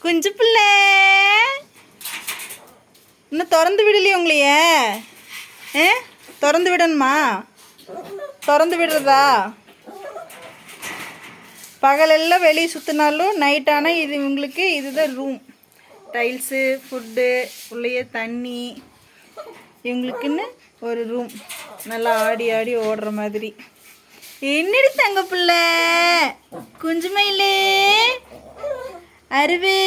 குஞ்சு பிள்ளை இன்னும் திறந்து விடலையே உங்களையே. திறந்து விடணுமா? திறந்து விடுறதா? பகலெல்லாம் வெளியே சுற்றினாலும் நைட் ஆனால் இது உங்களுக்கு இதுதான் ரூம். டைல்ஸு, ஃபுட்டு, உள்ளேயே தண்ணி, இவங்களுக்குன்னு ஒரு ரூம். நல்லா ஆடி ஆடி ஓடுற மாதிரி. என்னடி தங்க பிள்ளை, குஞ்சு மயிலே, அருவே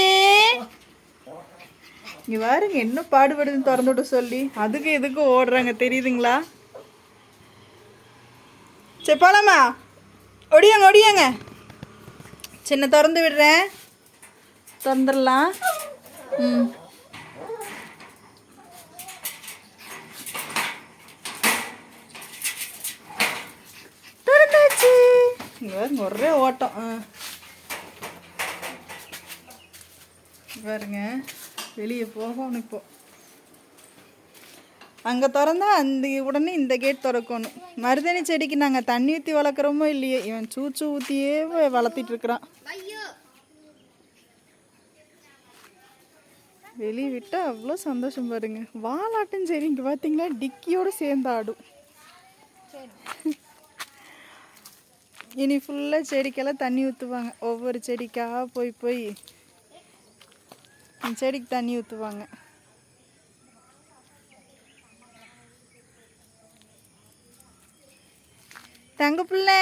இங்கே பாருங்க என்ன பாடுபடுதுன்னு திறந்து விட சொல்லி. அதுக்கு இதுக்கும் ஓடுறாங்க தெரியுதுங்களா? சரி போலாமா? ஒடியாங்க ஒடியாங்க. சின்ன திறந்து விடுறேன், திறந்துடலாம். திறந்தாச்சு. இங்கே பாருங்க ஒரே ஓட்டம். பாருங்க வெளியே போகணும். இப்போ அங்கே திறந்தா அந்த உடனே இந்த கேட் திறக்கணும். மருதாணி செடிக்கு நாங்கள் தண்ணி ஊற்றி வளர்க்குறோமோ இல்லையே, இவன் சூச்சு ஊற்றியே வளர்த்திட்டு இருக்கிறான். வெளியே விட்டால் அவ்வளோ சந்தோஷம் பாருங்க. வாலாட்டும் சரி, இங்கே பார்த்தீங்களா டிக்கியோடு சேர்ந்து ஆடும். இனி ஃபுல்லாக செடிக்கெல்லாம் தண்ணி ஊற்றுவாங்க. ஒவ்வொரு செடிக்காக போய் போய் செடிக்கு தண்ணி ஊற்றுவாங்க. தங்க பிள்ளை,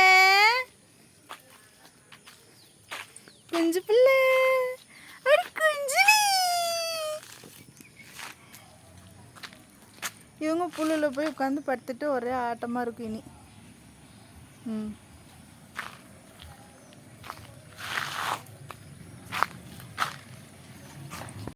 குஞ்சு பிள்ளை, அடி குஞ்சு. இவங்க புல்லில் போய் உட்காந்து படுத்துட்டு ஒரே ஆட்டமாக இருக்கும் இனி.